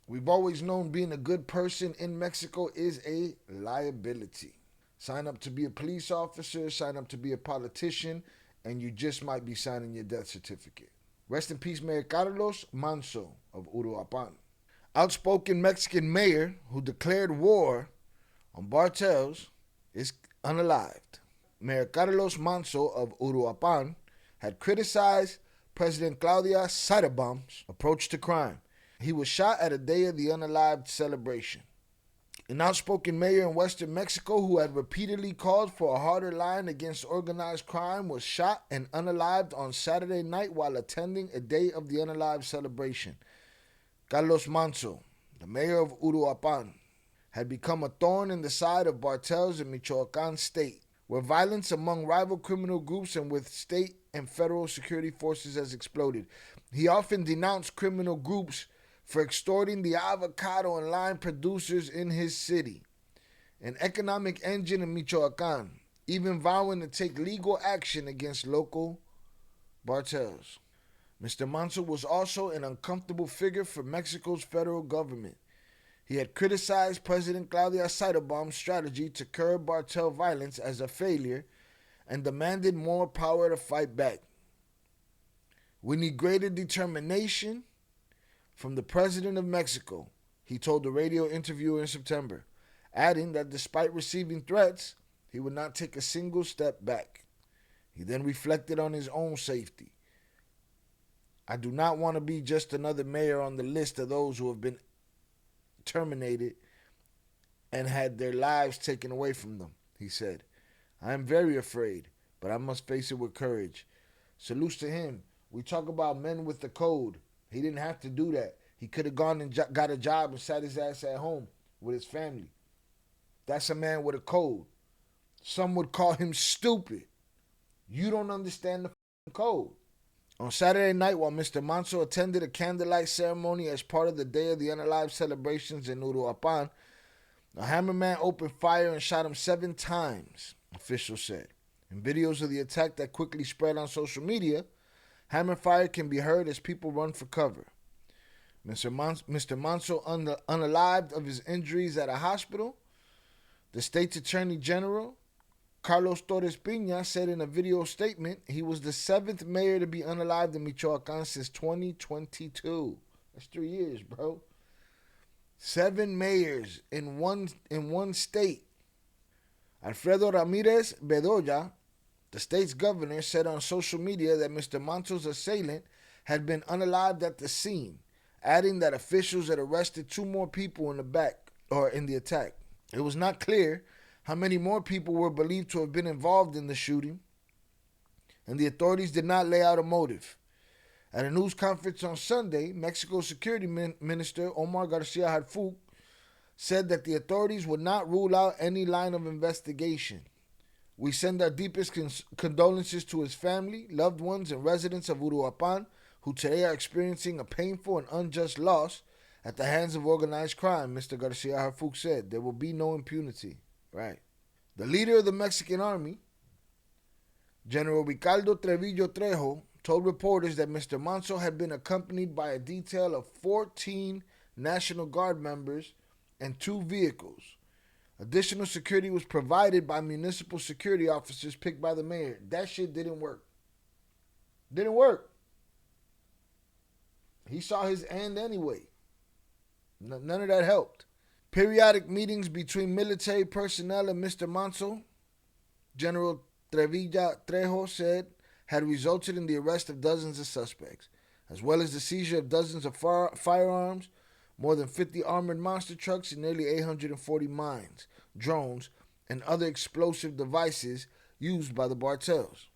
We've always known being a good person in Mexico is a liability. Sign up to be a police officer, sign up to be a politician, and you just might be signing your death certificate. Rest in peace, Mayor Carlos Manzo of Uruapan. Outspoken Mexican mayor who declared war on Cartels is unalived. Mayor Carlos Manzo of Uruapan had criticized President Claudia Sheinbaum's approach to crime. He was shot at a Day of the Unalived celebration. An outspoken mayor in western Mexico who had repeatedly called for a harder line against organized crime was shot and unalived on Saturday night while attending a Day of the Unalived celebration. Carlos Manzo, the mayor of Uruapan, had become a thorn in the side of Cartels in Michoacán state, where violence among rival criminal groups and with state and federal security forces has exploded. He often denounced criminal groups for extorting the avocado and lime producers in his city, an economic engine in Michoacán, even vowing to take legal action against local cartels. Mr. Manzo was also an uncomfortable figure for Mexico's federal government. He had criticized President Claudia Sheinbaum's strategy to curb cartel violence as a failure and demanded more power to fight back. We need greater determination from the President of Mexico, he told the radio interviewer in September, adding that despite receiving threats, he would not take a single step back. He then reflected on his own safety. I do not want to be just another mayor on the list of those who have been terminated and had their lives taken away from them, he said. I am very afraid, but I must face it with courage. Salutes to him. We talk about men with the code. He didn't have to do that. He could have gone and got a job and sat his ass at home with his family. That's a man with a code. Some would call him stupid. You don't understand the code. On Saturday night, while Mr. Manzo attended a candlelight ceremony as part of the Day of the Unalived celebrations in Uruapan, a hammerman opened fire and shot him 7 times, officials said. In videos of the attack that quickly spread on social media, hammer fire can be heard as people run for cover. Mr. Manzo unalived of his injuries at a hospital. The state's attorney general, Carlos Torres Pina, said in a video statement he was the 7th mayor to be unalived in Michoacán since 2022. That's 3 years, bro. 7 mayors in one state. Alfredo Ramirez Bedoya, the state's governor, said on social media that Mr. Manzo's assailant had been unalived at the scene, adding that officials had arrested 2 more people in the attack. It was not clear how many more people were believed to have been involved in the shooting, and the authorities did not lay out a motive. At a news conference on Sunday, Mexico's Security Minister Omar Garcia Harfuch said that the authorities would not rule out any line of investigation. We send our deepest condolences to his family, loved ones, and residents of Uruapan who today are experiencing a painful and unjust loss at the hands of organized crime, Mr. Garcia Harfuch said. There will be no impunity. Right. The leader of the Mexican army, General Ricardo Treviño Trejo, told reporters that Mr. Manzo had been accompanied by a detail of 14 National Guard members and 2 vehicles. Additional security was provided by municipal security officers picked by the mayor. That shit didn't work. Didn't work. He saw his end anyway. None of that helped. Periodic meetings between military personnel and Mr. Manzo, General Treviño Trejo said, had resulted in the arrest of dozens of suspects, as well as the seizure of dozens of firearms, more than 50 armored monster trucks, and nearly 840 mines, drones, and other explosive devices used by the cartels.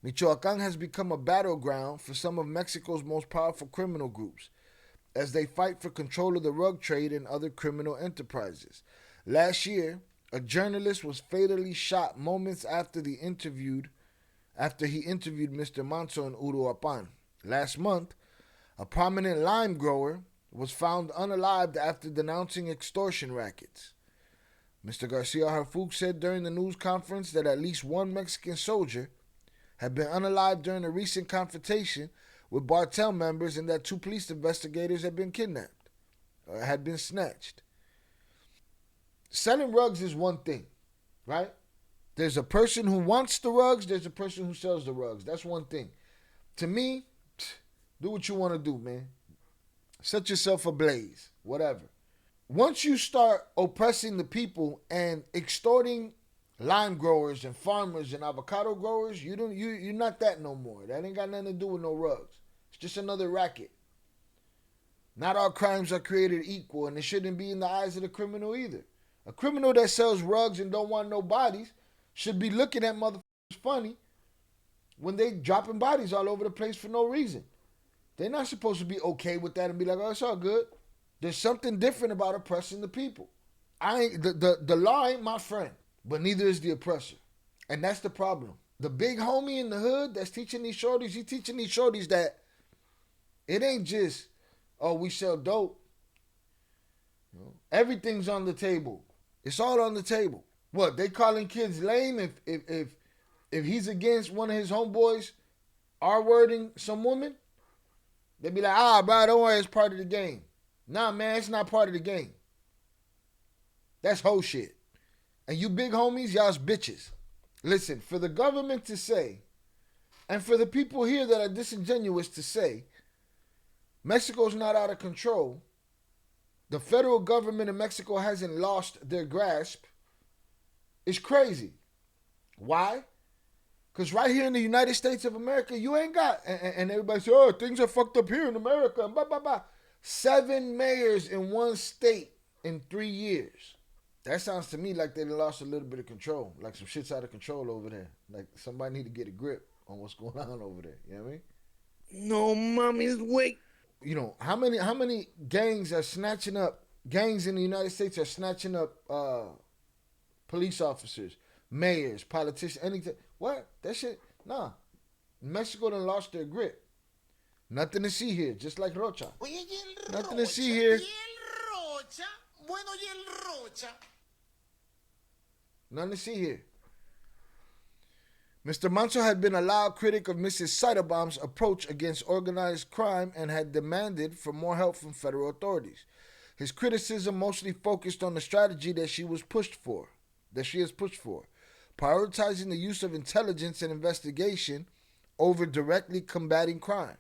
Michoacán has become a battleground for some of Mexico's most powerful criminal groups, as they fight for control of the drug trade and other criminal enterprises. Last year, a journalist was fatally shot moments after he interviewed Mr. Manzo in Uruapan. Last month, a prominent lime grower was found unalived after denouncing extortion rackets. Mr. Garcia Harfuch said during the news conference that at least 1 Mexican soldier had been unalived during a recent confrontation with cartel members and that 2 police investigators had been kidnapped. had been snatched. Selling rugs is one thing, right? There's a person who wants the rugs. There's a person who sells the rugs. That's one thing. To me, do what you want to do, man. Set yourself ablaze, whatever. Once you start oppressing the people and extorting lime growers and farmers and avocado growers, you're not that no more. That ain't got nothing to do with no rugs. It's just another racket. Not all crimes are created equal, and it shouldn't be in the eyes of the criminal either. A criminal that sells rugs and don't want no bodies should be looking at motherfuckers funny when they dropping bodies all over the place for no reason. They're not supposed to be okay with that and be like, oh, it's all good. There's something different about oppressing the people. The law ain't my friend, but neither is the oppressor. And that's the problem. The big homie in the hood that's teaching these shorties, he's teaching these shorties that it ain't just, oh, we sell dope. You know, everything's on the table. It's all on the table. What, they calling kids lame if he's against one of his homeboys R-wording some woman? They be like, bro, don't worry, it's part of the game. Nah, man, it's not part of the game. That's whole shit. And you big homies, y'all's bitches. Listen, for the government to say, and for the people here that are disingenuous to say, Mexico's not out of control, the federal government in Mexico hasn't lost their grasp, is crazy. Why? Because right here in the United States of America, you ain't got, and everybody says, oh, things are fucked up here in America, and blah, blah, blah. 7 mayors in one state in 3 years. That sounds to me like they lost a little bit of control. Like some shit's out of control over there. Like somebody need to get a grip on what's going on over there. You know what I mean? No mommy's wait. You know, how many gangs are snatching up, gangs in the United States are snatching up police officers, mayors, politicians, anything. What? That shit? Nah. Mexico done lost their grip. Nothing to see here, just like Rocha. Nothing to see here. Nothing to see here. Mr. Manzo had been a loud critic of Mrs. Seidelbaum's approach against organized crime and had demanded for more help from federal authorities. His criticism mostly focused on the strategy that she has pushed for, prioritizing the use of intelligence and investigation over directly combating crime,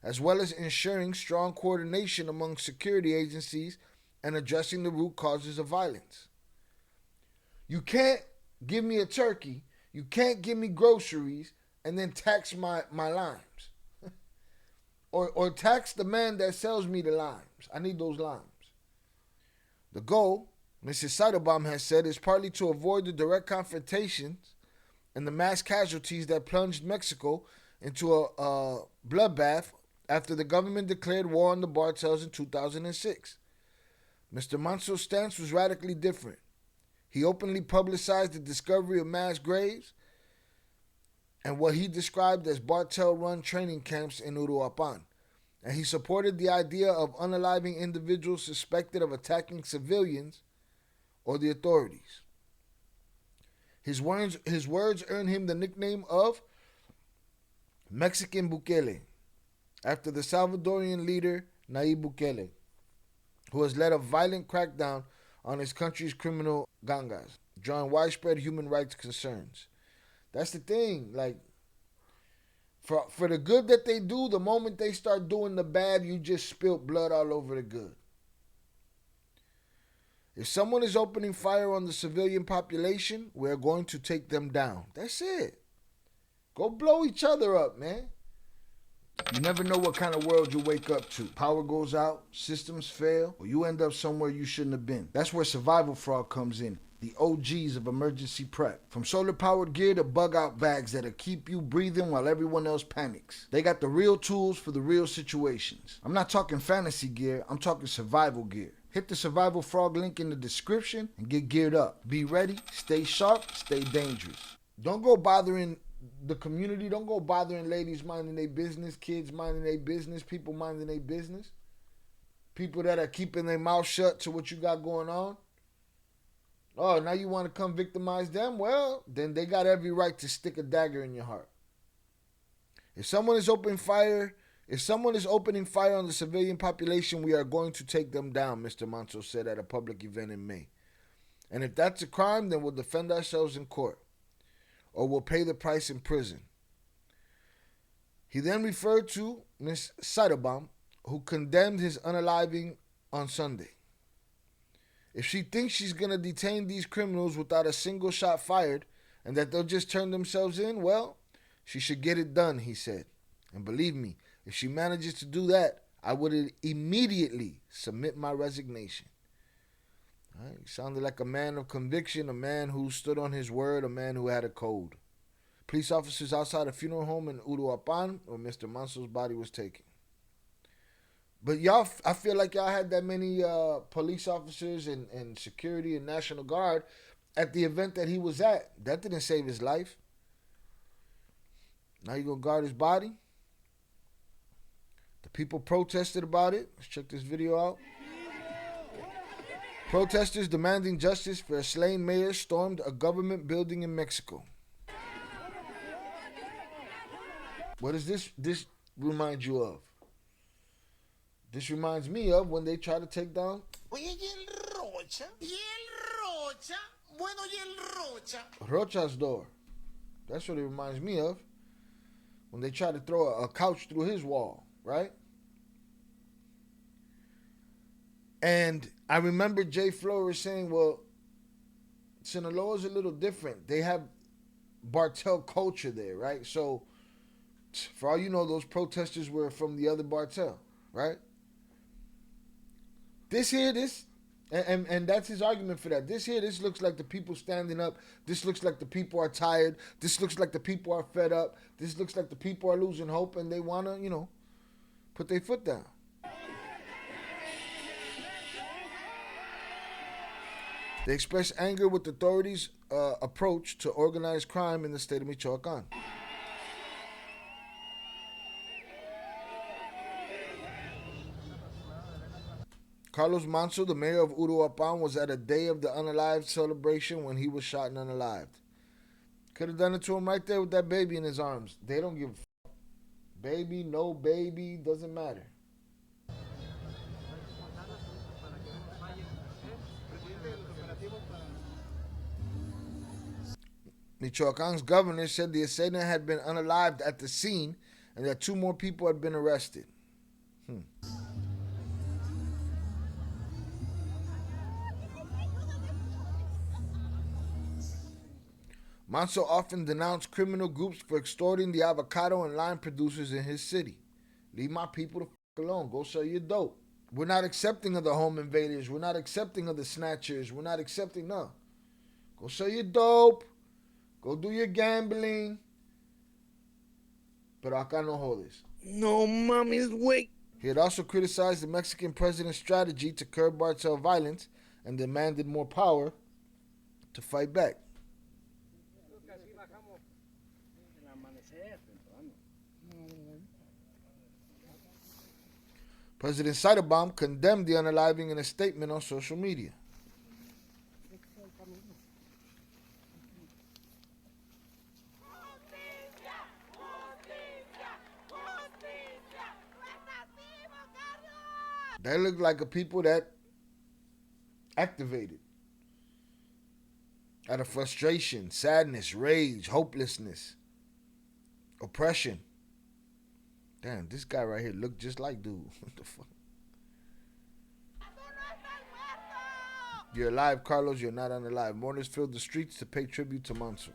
as well as ensuring strong coordination among security agencies and addressing the root causes of violence. You can't give me a turkey, you can't give me groceries, and then tax my limes. or tax the man that sells me the limes. I need those limes. The goal, Mrs. Seidelbaum has said, is partly to avoid the direct confrontations and the mass casualties that plunged Mexico into a bloodbath after the government declared war on the cartels in 2006. Mr. Manzo's stance was radically different. He openly publicized the discovery of mass graves and what he described as cartel-run training camps in Uruapan, and he supported the idea of unaliving individuals suspected of attacking civilians or the authorities. His words earned him the nickname of Mexican Bukele, after the Salvadorian leader Nayib Bukele, who has led a violent crackdown on his country's criminal gangas, drawing widespread human rights concerns. That's the thing. Like, for the good that they do, the moment they start doing the bad, you just spilt blood all over the good. If someone is opening fire on the civilian population, we're going to take them down. That's it. Go blow each other up, man. You never know what kind of world you wake up to. Power goes out, systems fail, or you end up somewhere you shouldn't have been. That's where survival fraud comes in. The OGs of emergency prep. From solar-powered gear to bug-out bags that'll keep you breathing while everyone else panics. They got the real tools for the real situations. I'm not talking fantasy gear, I'm talking survival gear. Hit the Survival Frog link in the description and get geared up. Be ready, stay sharp, stay dangerous. Don't go bothering the community. Don't go bothering ladies minding their business, kids minding their business, people minding their business. People that are keeping their mouth shut to what you got going on. Oh, now you want to come victimize them? Well, then they got every right to stick a dagger in your heart. If someone is opening fire If someone is opening fire on the civilian population, we are going to take them down, Mr. Manzo said at a public event in May. And if that's a crime, then we'll defend ourselves in court, or we'll pay the price in prison. He then referred to Ms. Seidelbaum, who condemned his unaliving on Sunday. If she thinks she's going to detain these criminals without a single shot fired and that they'll just turn themselves in, well, she should get it done, he said. And believe me, if she manages to do that, I would immediately submit my resignation. Right? He sounded like a man of conviction, a man who stood on his word, a man who had a code. Police officers outside a funeral home in Uruapan where Mr. Manzo's body was taken. But y'all, I feel like y'all had that many police officers and security and National Guard at the event that he was at. That didn't save his life. Now you gonna guard his body? The people protested about it. Let's check this video out. Protesters demanding justice for a slain mayor stormed a government building in Mexico. What does this remind you of? This reminds me of when they try to take down Rocha's door. That's what it reminds me of. When they try to throw a couch through his wall, right? And I remember Jay Flores saying, well, Sinaloa is a little different. They have Bartel culture there, right? So, for all you know, those protesters were from the other Bartel, right? And that's his argument for that. This looks like the people standing up. This looks like the people are tired. This looks like the people are fed up. This looks like the people are losing hope and they want to, put their foot down. They expressed anger with the authorities' approach to organized crime in the state of Michoacán. Carlos Manzo, the mayor of Uruapan, was at a Day of the Unalived celebration when he was shot and unalived. Could have done it to him right there with that baby in his arms. They don't give a fuck. Baby, no baby, doesn't matter. Michoacán's governor said the assailant had been unalived at the scene and that 2 more people had been arrested. Manzo often denounced criminal groups for extorting the avocado and lime producers in his city. Leave my people the fuck alone. Go sell your dope. We're not accepting of the home invaders. We're not accepting of the snatchers. We're not accepting none. Go sell your dope. Go do your gambling. Pero acá no jodes. No mames, güey. He had also criticized the Mexican president's strategy to curb Bartel violence and demanded more power to fight back. President Seidelbaum condemned the unaliving in a statement on social media. They look like a people that activated out of frustration, sadness, rage, hopelessness, oppression. Damn, this guy right here looked just like dude. What the fuck? You're alive, Carlos. You're not unalive. Mourners filled the streets to pay tribute to Manzo.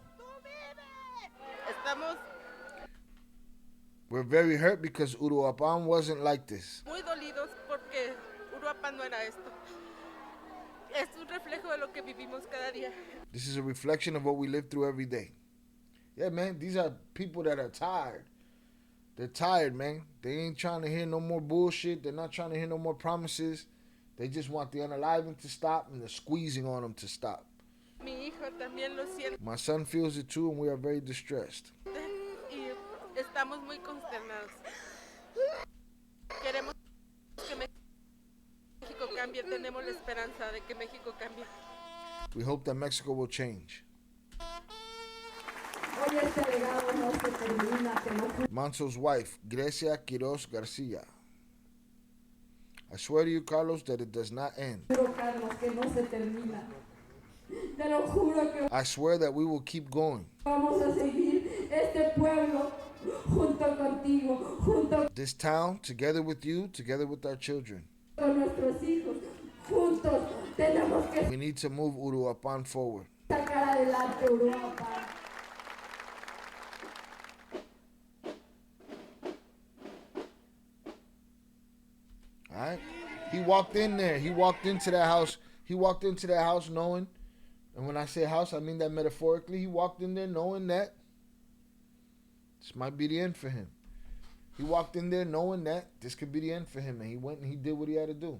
We're very hurt because Uruapan wasn't like this. Muy dolidos porque Uruapan no era esto. Es un reflejo de lo que vivimos cada día. This is a reflection of what we live through every day. Yeah, man, these are people that are tired. They're tired, man. They ain't trying to hear no more bullshit. They're not trying to hear no more promises. They just want the unaliving to stop and the squeezing on them to stop. Mi hijo también lo siente. My son feels it too, and we are very distressed. Y estamos muy consternados. Queremos que México cambie. Tenemos la esperanza de que México cambie. We hope that Mexico will change. Manzo's wife, Grecia Quiroz Garcia. I swear to you, Carlos, that it does not end. I swear that we will keep going. This town, together with you, together with our children. We need to move Uruapan forward. Alright? He walked in there. He walked into that house. He walked into that house knowing, and when I say house, I mean that metaphorically. He walked in there knowing that this might be the end for him. He walked in there knowing that this could be the end for him, and he went and he did what he had to do.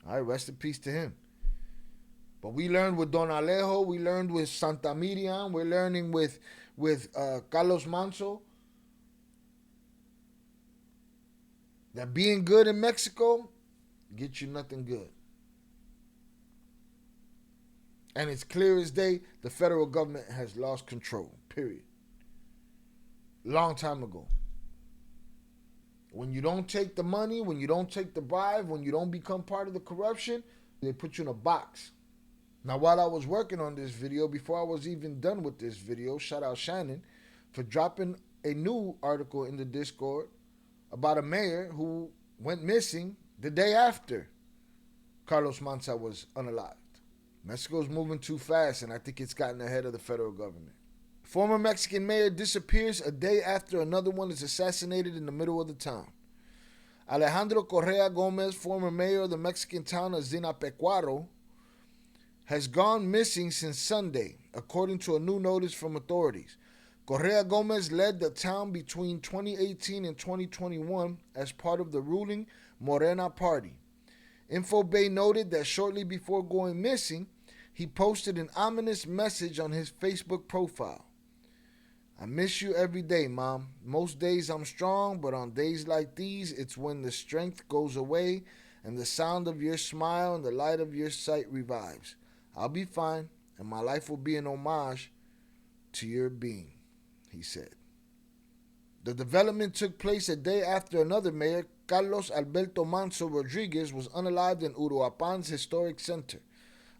All right, rest in peace to him. But we learned with Don Alejo, we learned with Santa Miriam, we're learning with Carlos Manzo that being good in Mexico gets you nothing good. And it's clear as day, the federal government has lost control, period. Long time ago. When you don't take the money, when you don't take the bribe, when you don't become part of the corruption, they put you in a box. Now, while I was working on this video, before I was even done with this video, shout out Shannon for dropping a new article in the Discord about a mayor who went missing the day after Carlos Manzo was unalived. Mexico's moving too fast, and I think it's gotten ahead of the federal government. Former Mexican mayor disappears a day after another one is assassinated in the middle of the town. Alejandro Correa Gomez, former mayor of the Mexican town of Zinapecuaro, has gone missing since Sunday, according to a new notice from authorities. Correa Gomez led the town between 2018 and 2021 as part of the ruling Morena party. Infobay noted that shortly before going missing, he posted an ominous message on his Facebook profile. I miss you every day, Mom. Most days I'm strong, but on days like these, it's when the strength goes away and the sound of your smile and the light of your sight revives. I'll be fine, and my life will be an homage to your being, he said. The development took place a day after another mayor, Carlos Alberto Manzo Rodriguez, was unalived in Uruapan's historic center.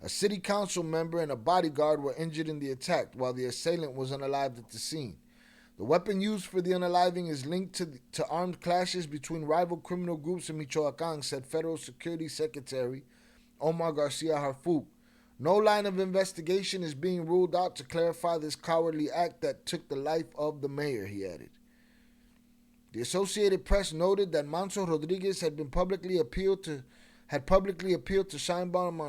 A city council member and a bodyguard were injured in the attack, while the assailant was unalived at the scene. The weapon used for the unaliving is linked to armed clashes between rival criminal groups in Michoacán, said Federal Security Secretary Omar Garcia Harfuch. No line of investigation is being ruled out to clarify this cowardly act that took the life of the mayor, he added. The Associated Press noted that Manzo Rodriguez had publicly appealed to Scheinbaum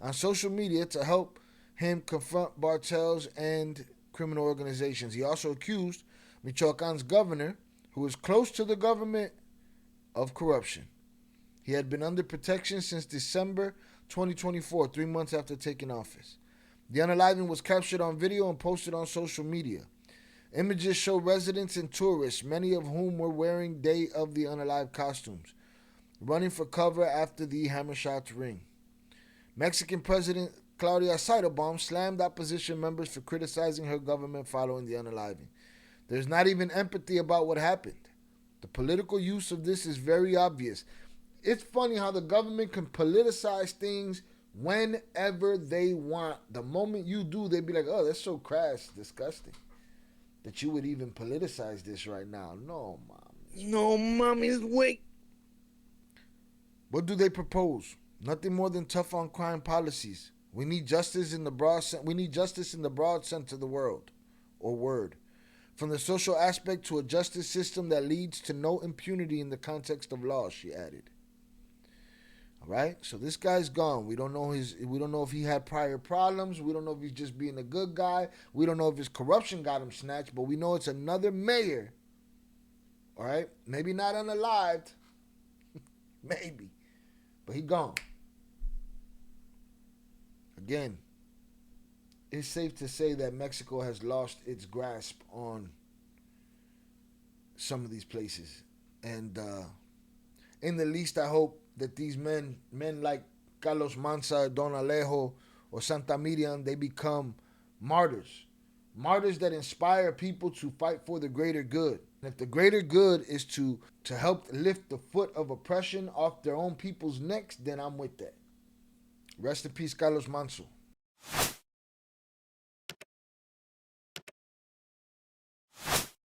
on social media to help him confront cartels and criminal organizations. He also accused Michoacán's governor, who is close to the government, of corruption. He had been under protection since December 2024, 3 months after taking office. The unaliving was captured on video and posted on social media. Images show residents and tourists, many of whom were wearing Day of the Unalived costumes, running for cover after the hammer shots ring. Mexican President Claudia Sheinbaum slammed opposition members for criticizing her government following the unaliving. There's not even empathy about what happened. The political use of this is very obvious. It's funny how the government can politicize things whenever they want. The moment you do, they be like, oh, that's so crass, disgusting, that you would even politicize this right now. No, Mom. No, Mommy's wake. What do they propose? Nothing more than tough on crime policies. We need justice in the broad sense. We need justice in the broad sense of the word. From the social aspect to a justice system that leads to no impunity in the context of law, she added. All right, so this guy's gone. We don't know if he had prior problems. We don't know if he's just being a good guy. We don't know if his corruption got him snatched, but we know it's another mayor. All right, maybe not unalived, maybe, but he gone. Again, it's safe to say that Mexico has lost its grasp on some of these places, and in the least, I hope that these men like Carlos Manzo, Don Alejo, or Santa Miriam, they become martyrs Martyrs that inspire people to fight for the greater good. And if the greater good is to help lift the foot of oppression off their own people's necks, then I'm with that. Rest in peace, Carlos Manzo.